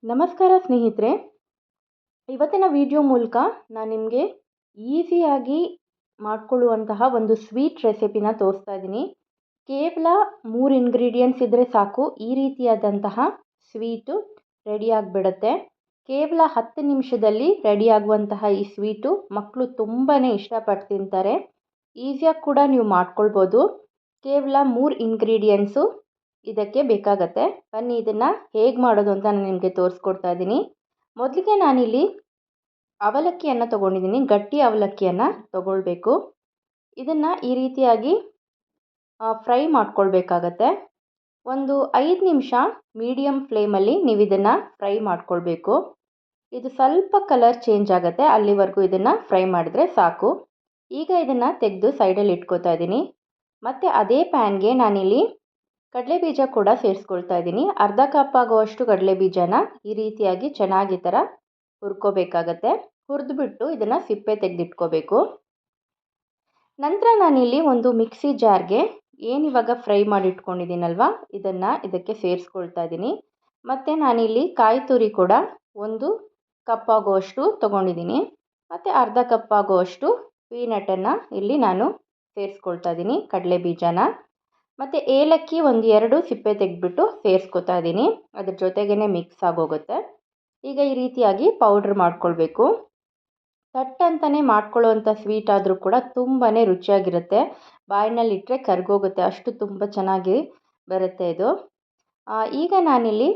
ನಮಸ್ಕಾರ ಸ್ನೇಹಿತರೆ, ಇವತ್ತಿನ ವಿಡಿಯೋ ಮೂಲಕ ನಾನು ನಿಮಗೆ ಈಸಿಯಾಗಿ ಮಾಡಿಕೊಳ್ಳುವಂತಹ ಒಂದು ಸ್ವೀಟ್ ರೆಸಿಪಿನ ತೋರಿಸ್ತಾ ಇದ್ದೀನಿ. ಕೇವಲ 3 ಇಂಗ್ರೀಡಿಯೆಂಟ್ಸ್ ಇದ್ದರೆ ಸಾಕು, ಈ ರೀತಿಯಾದಂತಹ ಸ್ವೀಟು ರೆಡಿಯಾಗಿಬಿಡುತ್ತೆ. ಕೇವಲ 10 ನಿಮಿಷದಲ್ಲಿ ರೆಡಿಯಾಗುವಂತಹ ಈ ಸ್ವೀಟು ಮಕ್ಕಳು ತುಂಬಾ ಇಷ್ಟಪಟ್ಟು ತಿಂತಾರೆ. ಈಸಿಯಾಗಿ ಕೂಡ ನೀವು ಮಾಡ್ಕೊಳ್ಬೋದು. ಕೇವಲ 3 ಇಂಗ್ರೀಡಿಯೆಂಟ್ಸು ಇದಕ್ಕೆ ಬೇಕಾಗತ್ತೆ. ಬನ್ನಿ ಇದನ್ನು ಹೇಗೆ ಮಾಡೋದು ಅಂತ ನಾನು ನಿಮಗೆ ತೋರಿಸ್ಕೊಡ್ತಾ ಇದ್ದೀನಿ. ಮೊದಲಿಗೆ ನಾನಿಲ್ಲಿ ಅವಲಕ್ಕಿಯನ್ನು ತೊಗೊಂಡಿದ್ದೀನಿ. ಗಟ್ಟಿ ಅವಲಕ್ಕಿಯನ್ನು ತೊಗೊಳ್ಬೇಕು. ಇದನ್ನು ಈ ರೀತಿಯಾಗಿ ಫ್ರೈ ಮಾಡ್ಕೊಳ್ಬೇಕಾಗತ್ತೆ. ಒಂದು 5 ನಿಮಿಷ ಮೀಡಿಯಮ್ ಫ್ಲೇಮಲ್ಲಿ ನೀವು ಇದನ್ನು ಫ್ರೈ ಮಾಡ್ಕೊಳ್ಬೇಕು. ಇದು ಸ್ವಲ್ಪ ಕಲರ್ ಚೇಂಜ್ ಆಗುತ್ತೆ, ಅಲ್ಲಿವರೆಗೂ ಇದನ್ನು ಫ್ರೈ ಮಾಡಿದ್ರೆ ಸಾಕು. ಈಗ ಇದನ್ನು ತೆಗೆದು ಸೈಡಲ್ಲಿ ಇಟ್ಕೋತಾ ಇದ್ದೀನಿ. ಮತ್ತು ಅದೇ ಪ್ಯಾನ್ಗೆ ನಾನಿಲ್ಲಿ ಕಡಲೆಬೀಜ ಕೂಡ ಸೇರಿಸ್ಕೊಳ್ತಾ ಇದ್ದೀನಿ. ಅರ್ಧ ಕಪ್ ಆಗುವಷ್ಟು ಕಡಲೆಬೀಜನ ಈ ರೀತಿಯಾಗಿ ಚೆನ್ನಾಗಿ ಈ ಥರ ಹುರ್ಕೋಬೇಕಾಗತ್ತೆ. ಹುರಿದ್ಬಿಟ್ಟು ಇದನ್ನು ಸಿಪ್ಪೆ ತೆಗೆದಿಟ್ಕೋಬೇಕು. ನಂತರ ನಾನಿಲ್ಲಿ ಒಂದು ಮಿಕ್ಸಿ ಜಾರ್ಗೆ ಏನಿವಾಗ ಫ್ರೈ ಮಾಡಿ ಇಟ್ಕೊಂಡಿದ್ದೀನಲ್ವ ಇದನ್ನು ಇದಕ್ಕೆ ಸೇರಿಸ್ಕೊಳ್ತಾ ಇದ್ದೀನಿ. ಮತ್ತು ನಾನಿಲ್ಲಿ ಕಾಯಿ ತುರಿ ಕೂಡ 1 ಕಪ್ ಆಗುವಷ್ಟು ತೊಗೊಂಡಿದ್ದೀನಿ. ಮತ್ತು ಅರ್ಧ ಕಪ್ ಆಗುವಷ್ಟು ಪೀನಟನ್ನು ಇಲ್ಲಿ ನಾನು ಸೇರಿಸ್ಕೊಳ್ತಾ ಇದ್ದೀನಿ, ಕಡಲೆಬೀಜನ. ಮತ್ತು ಏಲಕ್ಕಿ 1-2 ಸಿಪ್ಪೆ ತೆಗೆದ್ಬಿಟ್ಟು ಸೇರಿಸ್ಕೊತಾ ಇದ್ದೀನಿ. ಅದ್ರ ಜೊತೆಗೇ ಮಿಕ್ಸ್ ಆಗೋಗುತ್ತೆ. ಈಗ ಈ ರೀತಿಯಾಗಿ ಪೌಡ್ರ್ ಮಾಡ್ಕೊಳ್ಬೇಕು. ತಟ್ಟಂತಲೇ ಮಾಡ್ಕೊಳ್ಳೋವಂಥ ಸ್ವೀಟ್ ಆದರೂ ಕೂಡ ತುಂಬಾ ರುಚಿಯಾಗಿರುತ್ತೆ. ಬಾಯಿನಲ್ಲಿಟ್ಟರೆ ಕರಗೋಗುತ್ತೆ, ಅಷ್ಟು ತುಂಬ ಚೆನ್ನಾಗಿ ಬರುತ್ತೆ ಇದು. ಈಗ ನಾನಿಲ್ಲಿ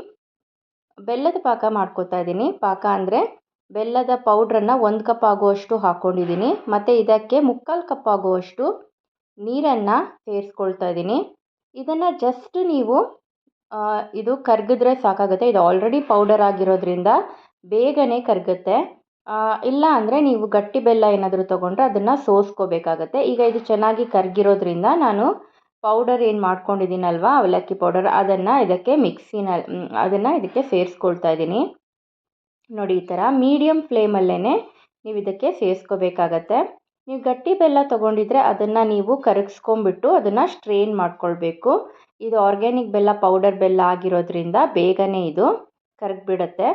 ಬೆಲ್ಲದ ಪಾಕ ಮಾಡ್ಕೊತಾ ಇದ್ದೀನಿ. ಪಾಕ ಅಂದರೆ ಬೆಲ್ಲದ ಪೌಡ್ರನ್ನು 1 ಕಪ್ ಆಗುವಷ್ಟು ಹಾಕ್ಕೊಂಡಿದ್ದೀನಿ. ಮತ್ತು ಇದಕ್ಕೆ 3/4 ಕಪ್ ಆಗುವಷ್ಟು ನೀರನ್ನು ಸೇರಿಸ್ಕೊಳ್ತಾ ಇದ್ದೀನಿ. ಇದನ್ನು ಜಸ್ಟ್ ನೀವು ಇದು ಕರಗಿದ್ರೆ ಸಾಕಾಗುತ್ತೆ. ಇದು ಆಲ್ರೆಡಿ ಪೌಡರ್ ಆಗಿರೋದ್ರಿಂದ ಬೇಗನೆ ಕರಗುತ್ತೆ. ಇಲ್ಲ ಅಂದರೆ ನೀವು ಗಟ್ಟಿ ಬೆಲ್ಲ ಏನಾದರೂ ತೊಗೊಂಡ್ರೆ ಅದನ್ನು ಸೋಸ್ಕೋಬೇಕಾಗತ್ತೆ. ಈಗ ಇದು ಚೆನ್ನಾಗಿ ಕರಗಿರೋದ್ರಿಂದ ನಾನು ಪೌಡರ್ ಏನು ಮಾಡ್ಕೊಂಡಿದ್ದೀನಲ್ವ ಅವಲಕ್ಕಿ ಪೌಡರ್, ಅದನ್ನು ಇದಕ್ಕೆ ಸೇರಿಸ್ಕೊಳ್ತಾ ಇದ್ದೀನಿ. ನೋಡಿ, ಈ ಥರ ಮೀಡಿಯಮ್ ಫ್ಲೇಮಲ್ಲೇ ನೀವು ಇದಕ್ಕೆ ಸೇರಿಸ್ಕೋಬೇಕಾಗತ್ತೆ. ನೀವು ಗಟ್ಟಿ ಬೆಲ್ಲ ತೊಗೊಂಡಿದ್ರೆ ಅದನ್ನು ನೀವು ಕರಗಿಸ್ಕೊಂಬಿಟ್ಟು ಅದನ್ನು ಸ್ಟ್ರೇನ್ ಮಾಡ್ಕೊಳ್ಬೇಕು. ಇದು ಆರ್ಗ್ಯಾನಿಕ್ ಬೆಲ್ಲ, ಪೌಡರ್ ಬೆಲ್ಲ ಆಗಿರೋದ್ರಿಂದ ಬೇಗನೆ ಇದು ಕರಗಿಬಿಡುತ್ತೆ.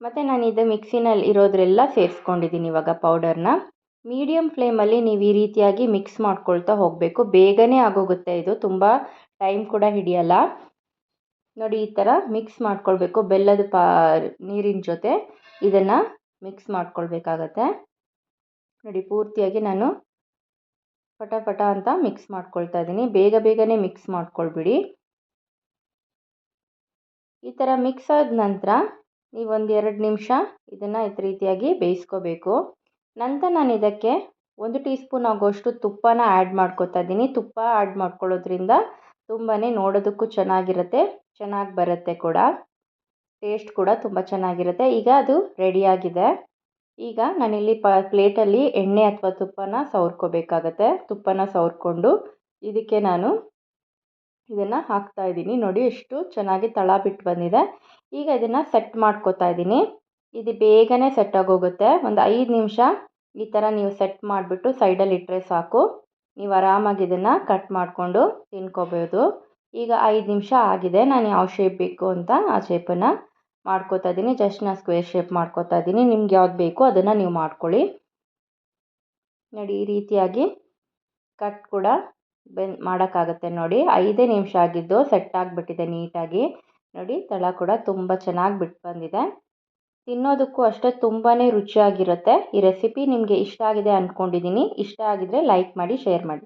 ಮತ್ತು ನಾನು ಇದು ಮಿಕ್ಸಿನಲ್ಲಿ ಇರೋದ್ರೆಲ್ಲ ಸೇರಿಸ್ಕೊಂಡಿದ್ದೀನಿ ಇವಾಗ ಪೌಡರ್ನ. ಮೀಡಿಯಮ್ ಫ್ಲೇಮಲ್ಲಿ ನೀವು ಈ ರೀತಿಯಾಗಿ ಮಿಕ್ಸ್ ಮಾಡ್ಕೊಳ್ತಾ ಹೋಗಬೇಕು. ಬೇಗನೆ ಆಗೋಗುತ್ತೆ, ಇದು ತುಂಬ ಟೈಮ್ ಕೂಡ ಹಿಡಿಯಲ್ಲ. ನೋಡಿ, ಈ ಥರ ಮಿಕ್ಸ್ ಮಾಡ್ಕೊಳ್ಬೇಕು. ಬೆಲ್ಲದ ನೀರಿನ ಜೊತೆ ಇದನ್ನು ಮಿಕ್ಸ್ ಮಾಡ್ಕೊಳ್ಬೇಕಾಗತ್ತೆ. ನೋಡಿ, ಪೂರ್ತಿಯಾಗಿ ನಾನು ಪಟ ಅಂತ ಮಿಕ್ಸ್ ಮಾಡ್ಕೊಳ್ತಾ ಇದ್ದೀನಿ. ಬೇಗನೆ ಮಿಕ್ಸ್ ಮಾಡ್ಕೊಳ್ಬಿಡಿ. ಈ ಥರ ಮಿಕ್ಸ್ ಆದ ನಂತರ ನೀವು 1-2 ನಿಮಿಷ ಇದನ್ನು ಈ ರೀತಿಯಾಗಿ ಬೇಯಿಸ್ಕೋಬೇಕು. ನಂತರ ನಾನು ಇದಕ್ಕೆ 1 ಟೀ ಸ್ಪೂನ್ ಆಗೋಷ್ಟು ತುಪ್ಪನ ಆ್ಯಡ್ ಮಾಡ್ಕೊತಾ ಇದ್ದೀನಿ. ತುಪ್ಪ ಆ್ಯಡ್ ಮಾಡ್ಕೊಳ್ಳೋದ್ರಿಂದ ತುಂಬಾ ನೋಡೋದಕ್ಕೂ ಚೆನ್ನಾಗಿರುತ್ತೆ, ಚೆನ್ನಾಗಿ ಬರುತ್ತೆ ಕೂಡ. ಟೇಸ್ಟ್ ಕೂಡ ತುಂಬ ಚೆನ್ನಾಗಿರುತ್ತೆ. ಈಗ ಅದು ರೆಡಿಯಾಗಿದೆ. ಈಗ ನಾನಿಲ್ಲಿ ಪ್ಲೇಟಲ್ಲಿ ಎಣ್ಣೆ ಅಥವಾ ತುಪ್ಪನ ಸವರ್ಕೋಬೇಕಾಗತ್ತೆ. ತುಪ್ಪನ ಸವರ್ಕೊಂಡು ಇದಕ್ಕೆ ನಾನು ಇದನ್ನು ಹಾಕ್ತಾ ಇದ್ದೀನಿ. ನೋಡಿ, ಎಷ್ಟು ಚೆನ್ನಾಗಿ ತಳ ಬಿಟ್ಟು ಬಂದಿದೆ. ಈಗ ಇದನ್ನು ಸೆಟ್ ಮಾಡ್ಕೋತಾ ಇದ್ದೀನಿ. ಇದು ಬೇಗನೆ ಸೆಟ್ ಆಗೋಗುತ್ತೆ. ಒಂದು 5 ನಿಮಿಷ ಈ ಥರ ನೀವು ಸೆಟ್ ಮಾಡಿಬಿಟ್ಟು ಸೈಡಲ್ಲಿ ಇಟ್ಟರೆ ಸಾಕು. ನೀವು ಆರಾಮಾಗಿ ಇದನ್ನು ಕಟ್ ಮಾಡಿಕೊಂಡು ತಿನ್ಕೋಬೋದು. ಈಗ 5 ನಿಮಿಷ ಆಗಿದೆ. ನಾನು ಯಾವ ಶೇಪ್ ಬೇಕು ಅಂತ ಆ ಶೇಪನ್ನು ಮಾಡ್ಕೋತಾ ಇದ್ದೀನಿ. ಜಸ್ಟ್ ನಾನು ಸ್ಕ್ವೇರ್ ಶೇಪ್ ಮಾಡ್ಕೋತಾ ಇದ್ದೀನಿ. ನಿಮ್ಗೆ ಯಾವ್ದು ಬೇಕು ಅದನ್ನು ನೀವು ಮಾಡ್ಕೊಳ್ಳಿ. ನೋಡಿ, ಈ ರೀತಿಯಾಗಿ ಕಟ್ ಕೂಡ ಮಾಡೋಕ್ಕಾಗತ್ತೆ. ನೋಡಿ, 5 ನಿಮಿಷ ಆಗಿದ್ದು ಸೆಟ್ ಆಗಿಬಿಟ್ಟಿದೆ ನೀಟಾಗಿ. ನೋಡಿ, ತಳ ಕೂಡ ತುಂಬ ಚೆನ್ನಾಗಿ ಬಿಟ್ಟು ಬಂದಿದೆ. ತಿನ್ನೋದಕ್ಕೂ ಅಷ್ಟೇ ತುಂಬಾ ರುಚಿಯಾಗಿರುತ್ತೆ. ಈ ರೆಸಿಪಿ ನಿಮಗೆ ಇಷ್ಟ ಆಗಿದೆ ಅಂದ್ಕೊಂಡಿದ್ದೀನಿ. ಇಷ್ಟ ಆಗಿದರೆ ಲೈಕ್ ಮಾಡಿ, ಶೇರ್ ಮಾಡಿ.